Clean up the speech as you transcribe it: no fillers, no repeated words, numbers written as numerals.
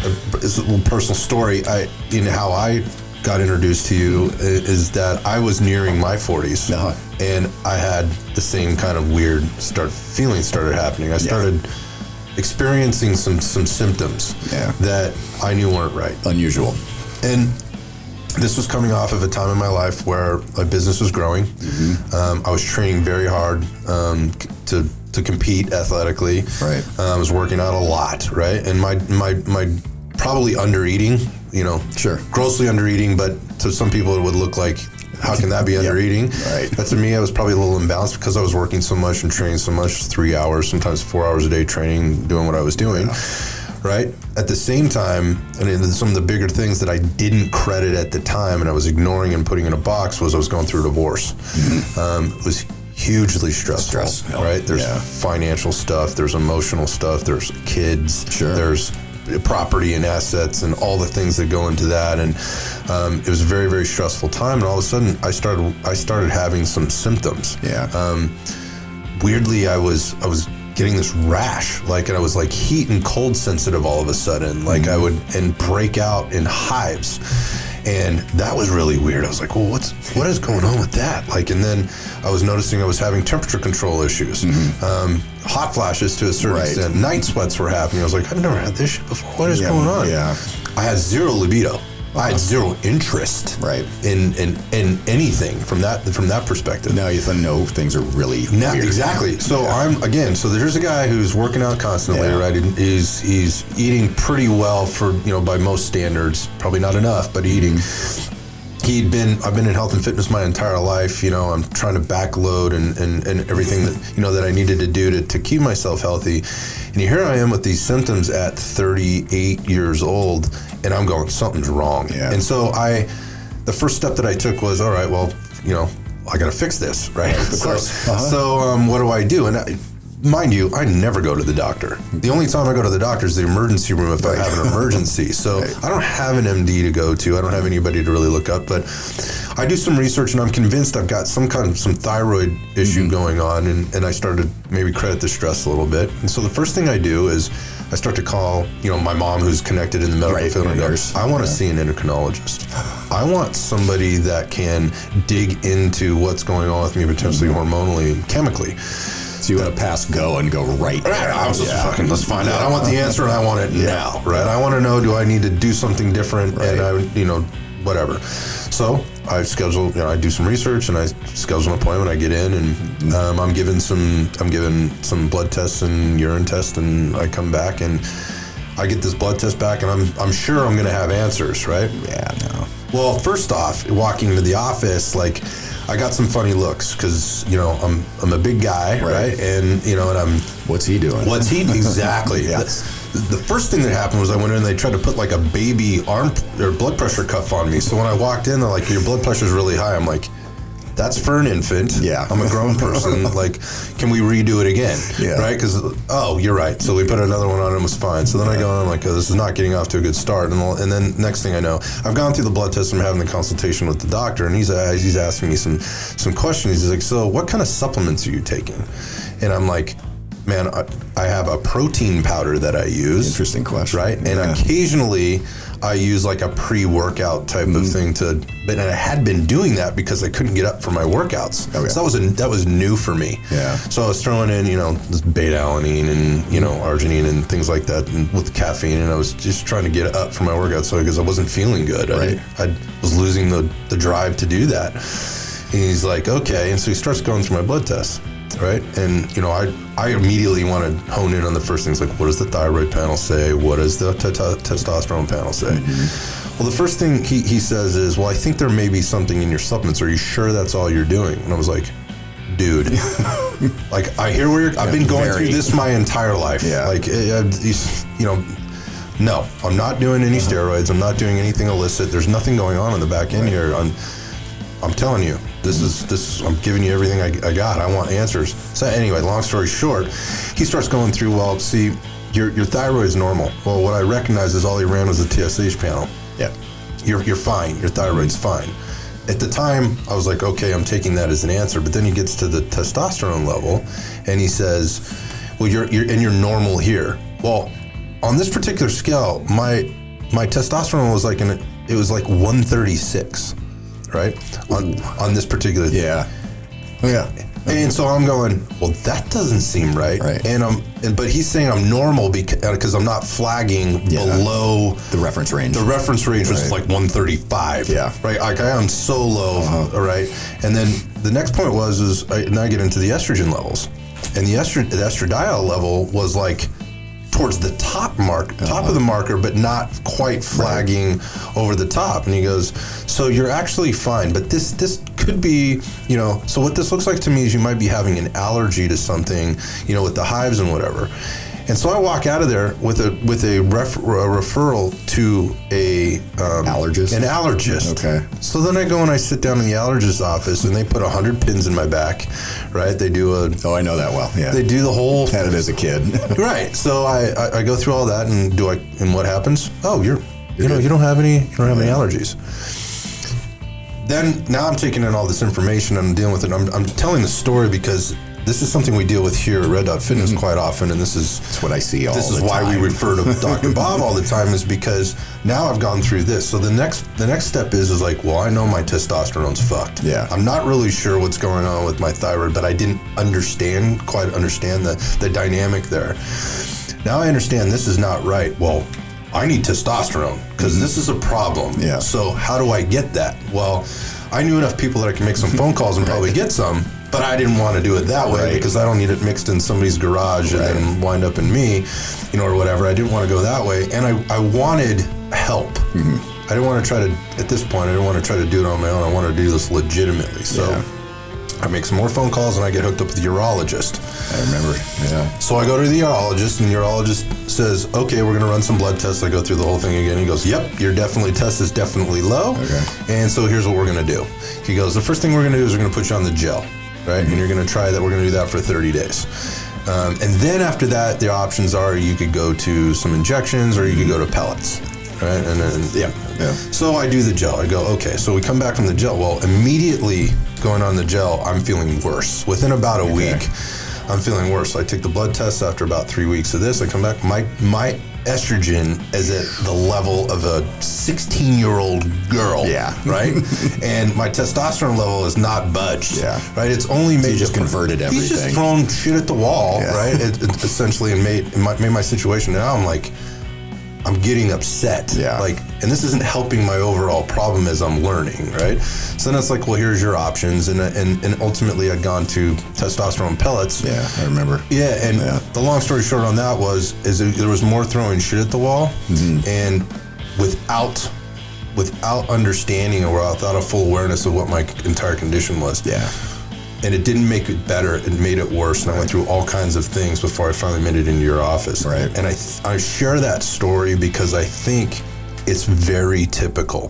it's a little personal story. In how I got introduced to you is that I was nearing my 40s, and I had the same kind of weird feelings started happening. I started experiencing some symptoms that I knew weren't right. Unusual. And this was coming off of a time in my life where my business was growing. I was training very hard to compete athletically. Right. I was working out a lot, right? And my probably undereating, grossly undereating, but to some people it would look like, how can that be undereating? Right. But to me, I was probably a little imbalanced because I was working so much and training so much, 3 hours, sometimes 4 hours a day training, doing what I was doing. Right? At the same time, and some of the bigger things that I didn't credit at the time and I was ignoring and putting in a box was I was going through a divorce. It was hugely stressful, right? There's financial stuff, there's emotional stuff, there's kids, there's property and assets and all the things that go into that, and it was a very, very stressful time. And all of a sudden, I started having some symptoms. Weirdly, I was getting this rash, and I was heat and cold sensitive all of a sudden. I would break out in hives. And that was really weird. I was like, well, what is going on with that? And then I was noticing I was having temperature control issues, hot flashes to a certain extent, night sweats were happening. I was like, I've never had this shit before. What is going on? I had zero libido. I had zero interest in anything from that perspective. Now you know things are really weird. Exactly. So so there's a guy who's working out constantly, right? He's eating pretty well for, by most standards, probably not enough, but eating. I've been in health and fitness my entire life. I'm trying to backload and everything that, that I needed to do to keep myself healthy. And here I am with these symptoms at 38 years old, and I'm going, something's wrong. And so the first step that I took was, all right, well, I got to fix this, right? Of course. So what do I do? And mind you, I never go to the doctor. The only time I go to the doctor is the emergency room if I have an emergency. So I don't have an MD to go to. I don't have anybody to really look up. But I do some research, and I'm convinced I've got some thyroid issue going on. And I started to maybe credit the stress a little bit. And so the first thing I do is I start to call, my mom who's connected in the medical field, and goes, I want to see an endocrinologist. I want somebody that can dig into what's going on with me, potentially hormonally and chemically. So you want to pass go and go right there. I was just let's find out. I want the answer, and I want it now, right? I want to know, do I need to do something different? And I, whatever. So I schedule, I do some research, and I schedule an appointment. I get in, and I'm given some blood tests and urine tests, and I come back, and I get this blood test back, and I'm sure I'm going to have answers, right? Yeah, no. Well, first off, walking into the office, I got some funny looks because, I'm a big guy, right? And, and I'm... What's he doing? Exactly. The first thing that happened was I went in and they tried to put a baby arm or blood pressure cuff on me. So when I walked in, they're like, your blood pressure's really high. I'm like, that's for an infant. I'm a grown person. Can we redo it again? Right? Because, you're right. So we put another one on and it was fine. So then I go on, I'm like, this is not getting off to a good start. And then next thing I know, I've gone through the blood test and I'm having the consultation with the doctor, and he's asking me some questions. He's like, so what kind of supplements are you taking? And I'm like, man, I have a protein powder that I use. Interesting question. Right? And occasionally I use a pre-workout type of thing and I had been doing that because I couldn't get up for my workouts. So that was new for me. So I was throwing in, this beta-alanine and, arginine and things like that, and with caffeine, and I was just trying to get up for my workouts because I wasn't feeling good. I was losing the drive to do that. And he's like, okay. And so he starts going through my blood tests. Right? And, I immediately want to hone in on the first things, what does the thyroid panel say? What does the testosterone panel say? Well, the first thing he says is, well, I think there may be something in your supplements. Are you sure that's all you're doing? And I was like, dude, I hear where I've been going through this my entire life. No, I'm not doing any steroids. I'm not doing anything illicit. There's nothing going on in the back end here. I'm telling you, this is, I'm giving you everything I got. I want answers. So anyway, long story short, he starts going through, well, see, your thyroid's normal. Well, what I recognize is all he ran was the TSH panel. You're fine. Your thyroid's fine. At the time, I was like, okay, I'm taking that as an answer. But then he gets to the testosterone level, and he says, well, you're normal here. Well, on this particular scale, my testosterone was like it was like 136, right? On this particular thing. Yeah. Oh, yeah. And so I'm going, well, that doesn't seem right. But he's saying I'm normal because I'm not flagging below the reference range. The reference range was like 135. Yeah. Right. Like I am so low. Right. And then the next point now I get into the estrogen levels, and the estradiol level was like towards the top of the marker, but not quite flagging over the top. And he goes, so you're actually fine, but this could be, so what this looks like to me is you might be having an allergy to something, with the hives and whatever. And so I walk out of there with a referral to an allergist. Okay. So then I go and I sit down in the allergist's office, and they put 100 pins in my back, right? They do I know that well. Yeah. They do the whole. Had it as a kid. Right. So I go through all that, and what happens? Oh, you don't have any allergies. Then now I'm taking in all this information and I'm dealing with it. I'm telling the story because this is something we deal with here at Red Dot Fitness quite often, and That's what I see all the time. This is why we refer to Dr. Bob all the time, is because now I've gone through this. So the next step is like, well, I know my testosterone's fucked. Yeah. I'm not really sure what's going on with my thyroid, but I didn't quite understand the dynamic there. Now I understand this is not right. Well, I need testosterone because this is a problem. Yeah. So how do I get that? Well, I knew enough people that I could make some phone calls and probably get some, but I didn't want to do it that way because I don't need it mixed in somebody's garage and then wind up in me, or whatever. I didn't want to go that way. And I wanted help. I didn't want to at this point, I didn't want to try to do it on my own. I wanted to do this legitimately. So I make some more phone calls and I get hooked up with the urologist. I remember, yeah. So I go to the urologist, and the urologist says, okay, we're going to run some blood tests. I go through the whole thing again. He goes, yep, your test is definitely low. Okay. And so here's what we're going to do. He goes, the first thing we're going to do is we're going to put you on the gel, right? And you're going to try that. We're going to do that for 30 days. And then after that, the options are you could go to some injections or you could go to pellets. Right. And then, So I do the gel. I go, okay. So we come back from the gel. Well, immediately going on the gel, I'm feeling worse. Within about a week, I'm feeling worse. So I take the blood test after about 3 weeks of this. I come back. My estrogen is at the level of a 16-year-old girl. Yeah. Right. And my testosterone level is not budged. Yeah. Right. It's only made. Just converted everything. He's just thrown shit at the wall. Yeah. Right. It essentially made my situation. Now I'm like, I'm getting upset. Yeah. And this isn't helping my overall problem as I'm learning, right? So then it's like, well, here's your options. And ultimately I'd gone to testosterone pellets. Yeah, I remember. Yeah, and the long story short on that is there was more throwing shit at the wall, and without understanding or without a full awareness of what my entire condition was. Yeah. And it didn't make it better, it made it worse. And I went through all kinds of things before I finally made it into your office. Right. And I share that story because I think it's very typical.